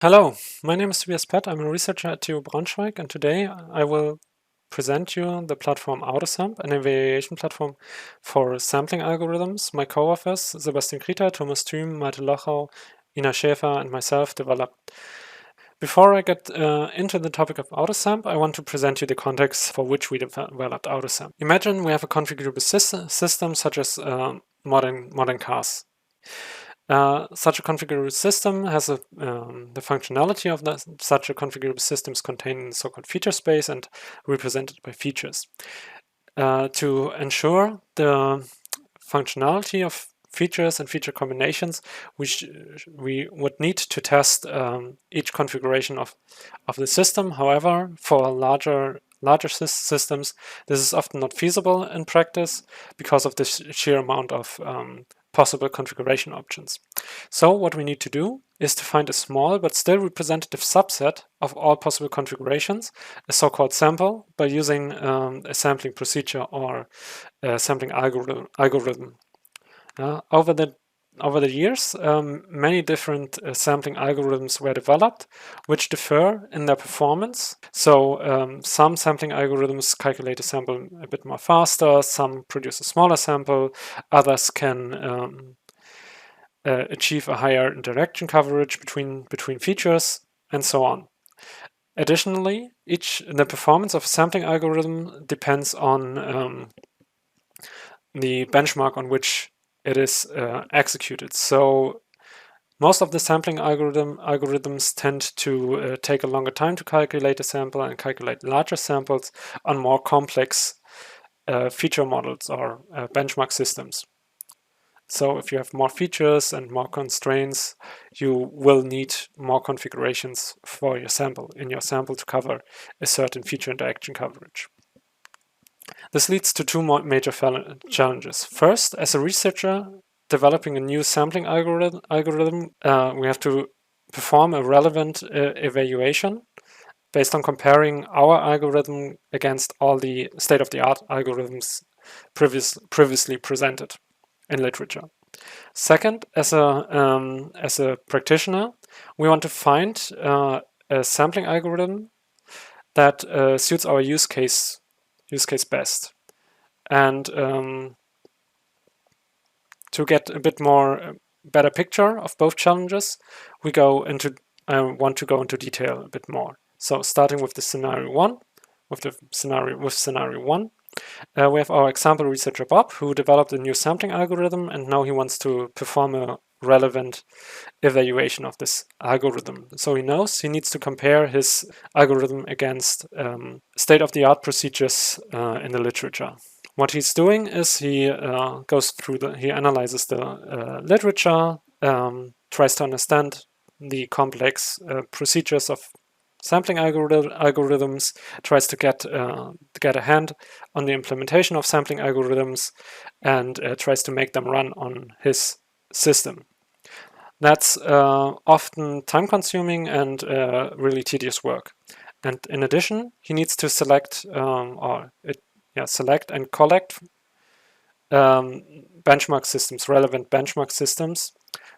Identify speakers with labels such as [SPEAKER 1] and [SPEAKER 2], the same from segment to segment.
[SPEAKER 1] Hello, my name is Tobias Pett. I'm a researcher at TU Braunschweig, and today I will present you the platform AutoSMP, an evaluation platform for sampling algorithms. My co-authors, Sebastian Krieter, Thüm, Malte, Lochau, Schaefer, and myself developed. Before I get into the topic of AutoSMP, I want to present you the context for which we developed AutoSMP. Imagine we have a configurable system such as modern cars. Such a configurable system has the functionality of such a configurable system is contained in so-called feature space and represented by features. To ensure the functionality of features and feature combinations, we would need to test each configuration of the system. However, for larger systems, this is often not feasible in practice because of the sheer amount of possible configuration options. So what we need to do is to find a small but still representative subset of all possible configurations, a so-called sample, by using a sampling procedure or a sampling algorithm. Over the years, many different sampling algorithms were developed, which differ in their performance. So some sampling algorithms calculate a sample a bit more faster, some produce a smaller sample, others can achieve a higher interaction coverage between features, and so on. Additionally, the performance of a sampling algorithm depends on the benchmark on which it is executed. So most of the sampling algorithms tend to take a longer time to calculate a sample and calculate larger samples on more complex feature models or benchmark systems. So if you have more features and more constraints, you will need more configurations for your sample to cover a certain feature interaction coverage. This leads to two major challenges. First, as a researcher developing a new sampling algorithm, we have to perform a relevant evaluation based on comparing our algorithm against all the state-of-the-art algorithms previously presented in literature. Second, as a practitioner, we want to find a sampling algorithm that suits our use case best. And to get a bit more better picture of both challenges, I want to go into detail a bit more. So starting with the scenario one, scenario one, we have our example researcher Bob, who developed a new sampling algorithm, and now he wants to perform a relevant evaluation of this algorithm. So he knows he needs to compare his algorithm against state-of-the-art procedures in the literature. What he's doing is he analyzes the literature, tries to understand the complex procedures of sampling algorithms, tries to get a hand on the implementation of sampling algorithms, and tries to make them run on his system. That's often time-consuming and really tedious work. And in addition, he needs to select select and collect benchmark systems, relevant benchmark systems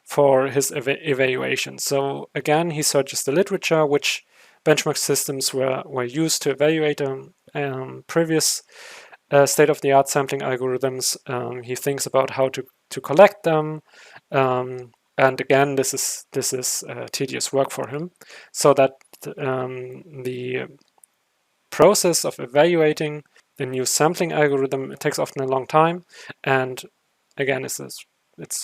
[SPEAKER 1] for his evaluation. So again, he searches the literature, which benchmark systems were used to evaluate previous state-of-the-art sampling algorithms. He thinks about how to collect them. And again, this is tedious work for him, so that the process of evaluating a new sampling algorithm, it takes often a long time, and again, it's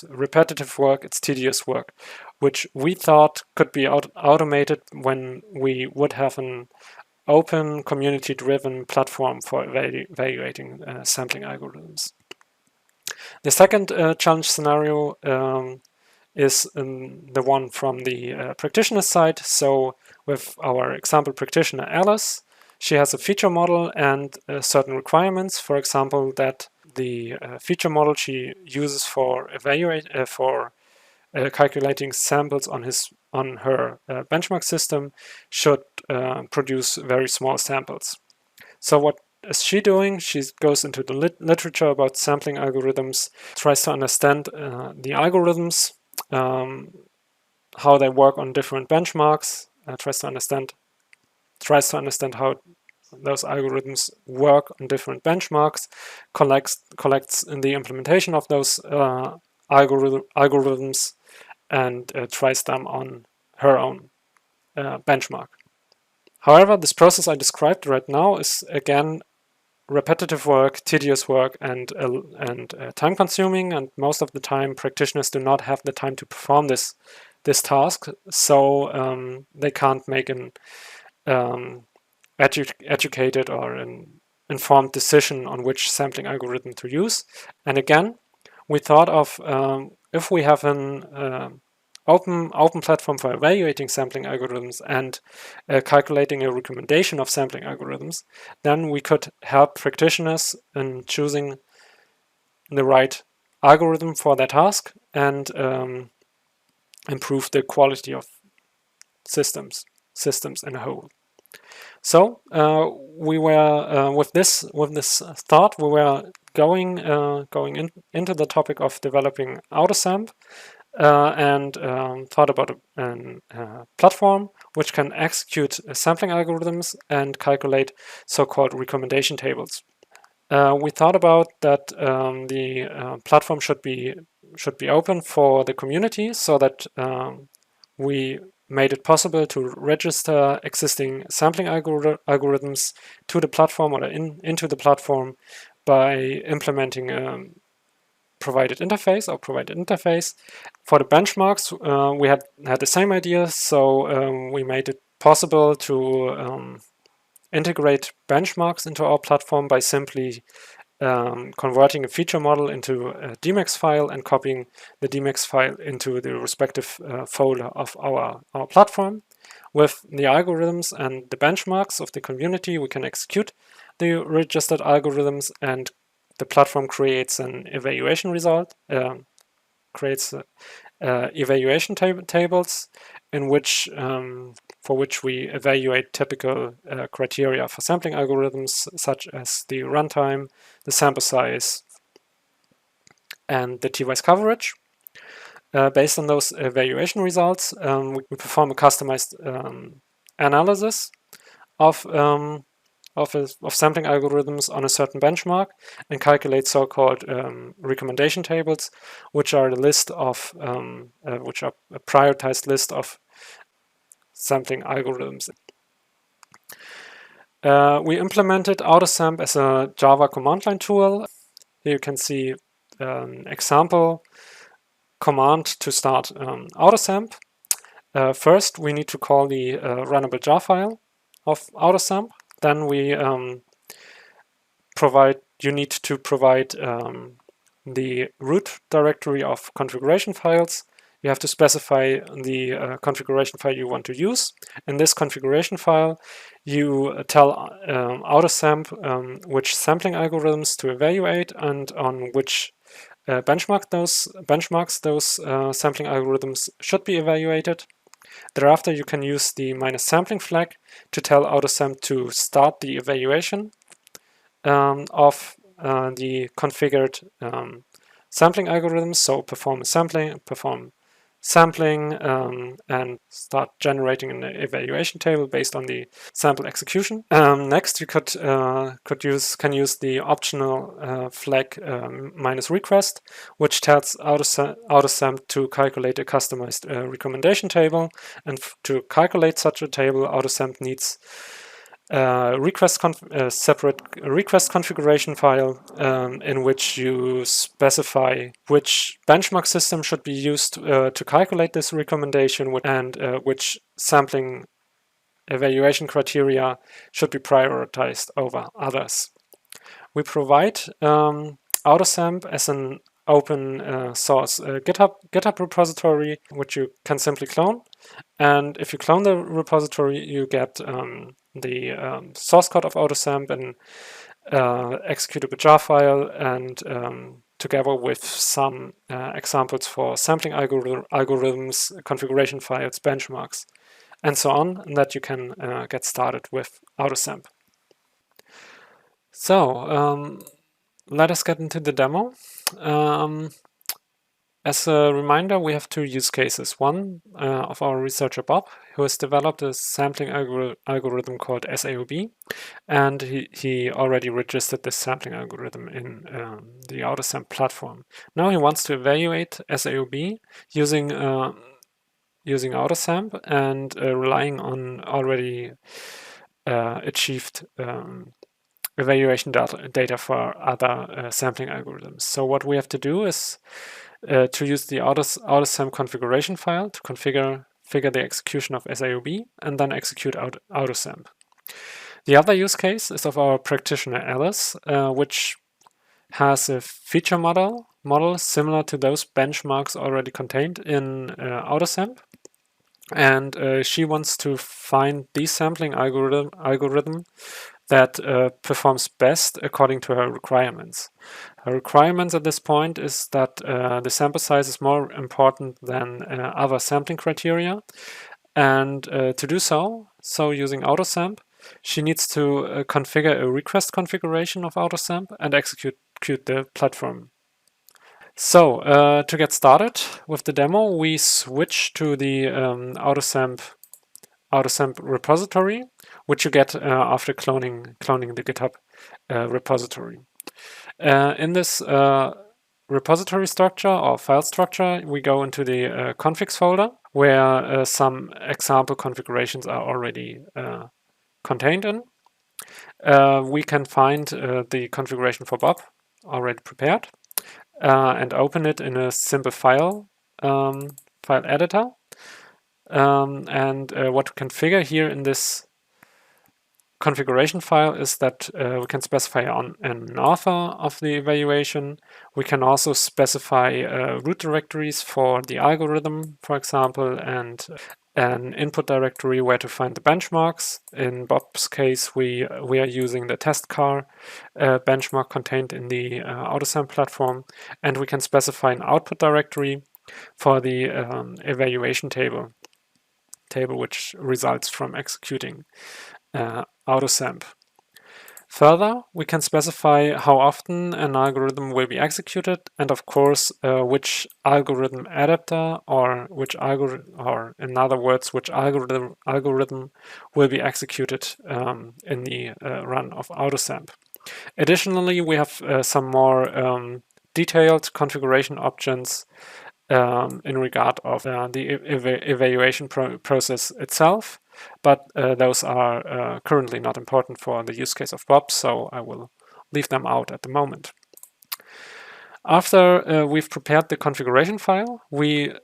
[SPEAKER 1] repetitive work, it's tedious work, which we thought could be automated when we would have an open, community-driven platform for evaluating sampling algorithms. The second challenge scenario is the one from the practitioner side. So with our example practitioner Alice, she has a feature model and certain requirements. For example, that the feature model she uses for calculating samples on her benchmark system should produce very small samples. So what is she doing? She goes into the literature about sampling algorithms, tries to understand the algorithms, how they work on different benchmarks, tries to understand how those algorithms work on different benchmarks, collects in the implementation of those algorithms, and tries them on her own benchmark. However, this process I described right now is again repetitive work, tedious work, and time-consuming. And most of the time, practitioners do not have the time to perform this task, so they can't make an educated or an informed decision on which sampling algorithm to use. And again, we thought of if we have an open platform for evaluating sampling algorithms and calculating a recommendation of sampling algorithms, then we could help practitioners in choosing the right algorithm for their task and improve the quality of systems in a whole. So we were with this thought, we were going into the topic of developing AutoSMP. And thought about a platform which can execute sampling algorithms and calculate so-called recommendation tables. We thought about that the platform should be open for the community, so that we made it possible to register existing sampling algorithms to the platform or into the platform by implementing provided interface. For the benchmarks, we had the same idea, so we made it possible to integrate benchmarks into our platform by simply converting a feature model into a DMAX file and copying the DMAX file into the respective folder of our platform. With the algorithms and the benchmarks of the community, we can execute the registered algorithms, and the platform creates an evaluation result, creates evaluation tables in which for which we evaluate typical criteria for sampling algorithms, such as the runtime, the sample size, and the t-wise coverage. Based on those evaluation results, we perform a customized analysis of sampling algorithms on a certain benchmark and calculate so-called recommendation tables, which are the list of which are a prioritized list of sampling algorithms. We implemented AutoSMP as a Java command line tool. Here you can see an example command to start AutoSMP. First, we need to call the runnable jar file of AutoSMP. Then we you need to provide the root directory of configuration files. You have to specify the configuration file you want to use. In this configuration file, you tell AutoSMP which sampling algorithms to evaluate and on which benchmarks those sampling algorithms should be evaluated. Thereafter, you can use the -sampling flag to tell AutoSMP to start the evaluation of the configured sampling algorithms. So perform sampling, and start generating an evaluation table based on the sample execution. Next, you can use the optional flag -request, which tells AutoSMP to calculate a customized recommendation table. And to calculate such a table, AutoSMP needs separate request configuration file in which you specify which benchmark system should be used to calculate this recommendation and which sampling evaluation criteria should be prioritized over others. We provide AutoSMP as an open source GitHub repository, which you can simply clone. And if you clone the repository, you get the source code of AutoSMP and executable jar file, and together with some examples for sampling algorithms, configuration files, benchmarks, and so on, and that you can get started with AutoSMP. So let us get into the demo. As a reminder, we have two use cases. One of our researcher Bob, who has developed a sampling algorithm called SAOB, and he already registered this sampling algorithm in the AutoSMP platform. Now he wants to evaluate SAOB using AutoSMP and relying on already achieved evaluation data for other sampling algorithms. So what we have to do is to use the AutoSMP configuration file to configure the execution of SAOB and then execute AutoSMP. The other use case is of our practitioner Alice, which has a feature model similar to those benchmarks already contained in AutoSMP. And she wants to find the sampling algorithm that performs best according to her requirements. Her requirements at this point is that the sample size is more important than other sampling criteria. And to do so using AutoSMP, she needs to configure a request configuration of AutoSMP and execute the platform. So to get started with the demo, we switch to the AutoSMP repository, which you get after cloning the GitHub repository. In this repository structure or file structure, we go into the configs folder where some example configurations are already contained in. We can find the configuration for Bob already prepared and open it in a simple file editor. And what we can configure here in this configuration file is that we can specify an author of the evaluation. We can also specify root directories for the algorithm, for example, and an input directory where to find the benchmarks. In Bob's case, we are using the test car benchmark contained in the AutoSMP platform, and we can specify an output directory for the evaluation table which results from executing AutoSMP. Further, we can specify how often an algorithm will be executed, and of course, which algorithm adapter or in other words, which algorithm will be executed in the run of AutoSMP. Additionally, we have some more detailed configuration options in regard of the evaluation process itself, but those are currently not important for the use case of Bob, so I will leave them out at the moment. After we've prepared the configuration file, we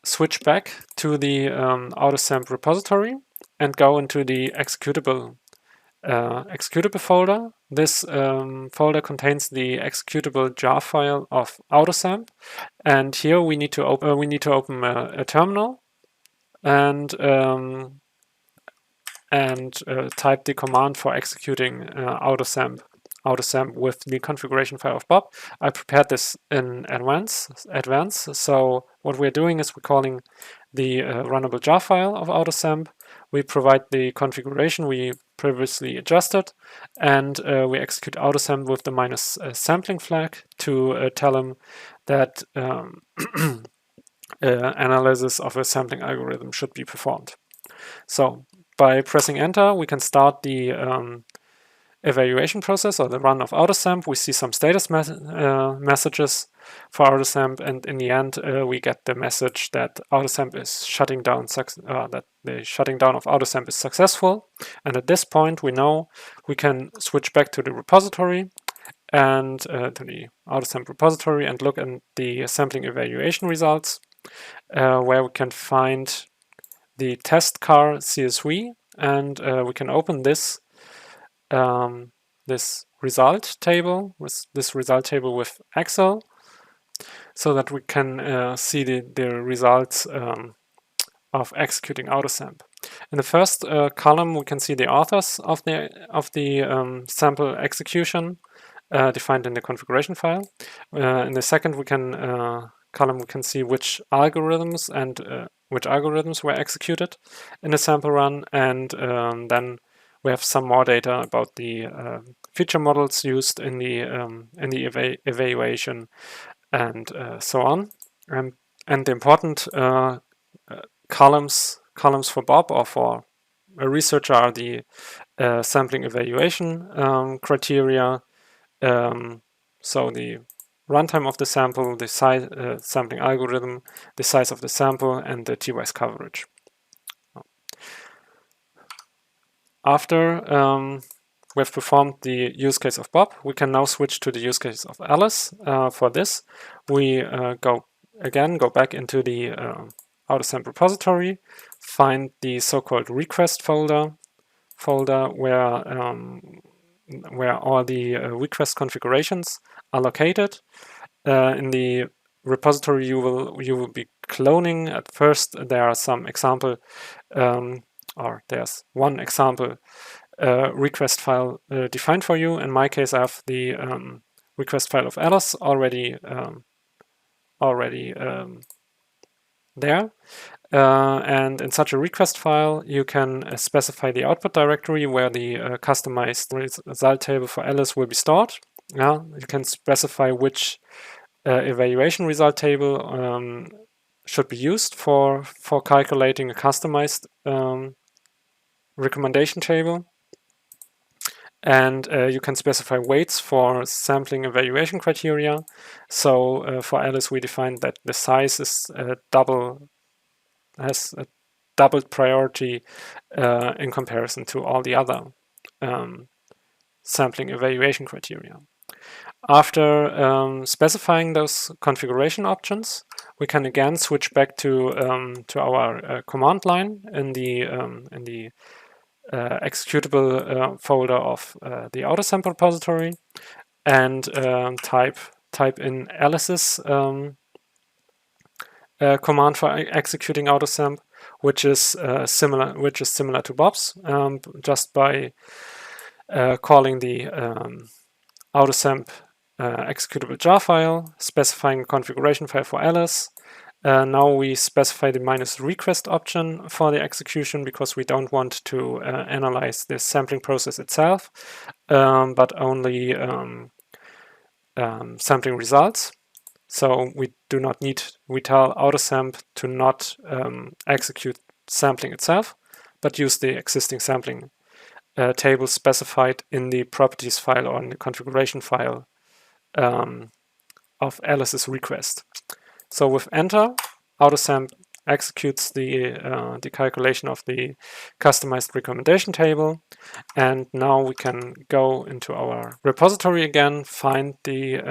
[SPEAKER 1] switch back to the AutoSMP repository and go into the executable folder. This folder contains the executable jar file of AutoSMP, and here we need to open a terminal and type the command for executing AutoSMP with the configuration file of Bob. I prepared this in advance. So what we're doing is we're calling the runnable jar file of AutoSMP. We provide the configuration we previously adjusted, and we execute AutoSMP with the minus sampling flag to tell him that analysis of a sampling algorithm should be performed. So by pressing enter, we can start the evaluation process or the run of AutoSMP. We see some status messages for AutoSMP, and in the end we get the message that AutoSMP is shutting down, that the shutting down of AutoSMP is successful. And at this point we know we can switch back to the repository and to the AutoSMP repository and look at the sampling evaluation results, where we can find the test car CSV, and we can open this this result table with Excel, so that we can see the results of executing AutoSMP. In the first column, we can see the authors of the sample execution defined in the configuration file. In the second column, we can see which algorithms were executed in the sample run, and then we have some more data about the feature models used in the evaluation and so on. And the important columns for Bob or for a researcher are the sampling evaluation criteria. So the runtime of the sample, the size, sampling algorithm, the size of the sample, and the t-wise coverage. After we've performed the use case of Bob, we can now switch to the use case of Alice. For this, we go back into the AutoSMP repository, find the so-called request folder where all the request configurations are located. In the repository, you will be cloning. At first, there are some example, or there's one example request file defined for you. In my case, I have the request file of Alice already there. And in such a request file, you can specify the output directory where the customized result table for Alice will be stored. Yeah, you can specify which evaluation result table should be used for calculating a customized recommendation table. And you can specify weights for sampling evaluation criteria. So for Alice, we defined that the size is has a doubled priority in comparison to all the other sampling evaluation criteria. After specifying those configuration options, we can again switch back to our command line in the executable folder of the AutoSMP repository, and type in Alice's command for executing AutoSMP, which is similar to Bob's, just by calling the AutoSMP executable jar file, specifying a configuration file for Alice. Now we specify the -request option for the execution because we don't want to analyze the sampling process itself, but only sampling results. So we tell AutoSMP to not execute sampling itself, but use the existing sampling table specified in the properties file or in the configuration file of Alice's request. So with enter, AutoSMP executes the calculation of the customized recommendation table, and now we can go into our repository again, find the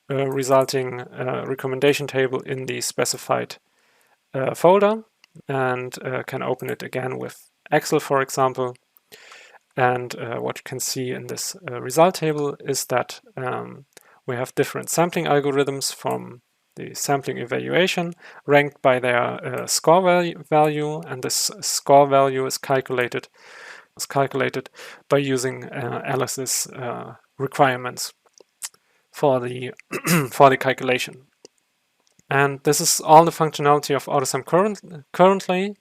[SPEAKER 1] resulting recommendation table in the specified folder, and can open it again with Excel, for example. And what you can see in this result table is that we have different sampling algorithms from the sampling evaluation ranked by their score value, and this score value is calculated by using Alice's requirements for the for the calculation. And this is all the functionality of AutoSMP currently,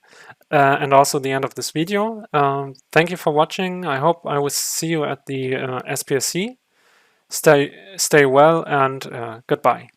[SPEAKER 1] and also the end of this video. Thank you for watching. I hope I will see you at the SPLC. Stay well, and goodbye.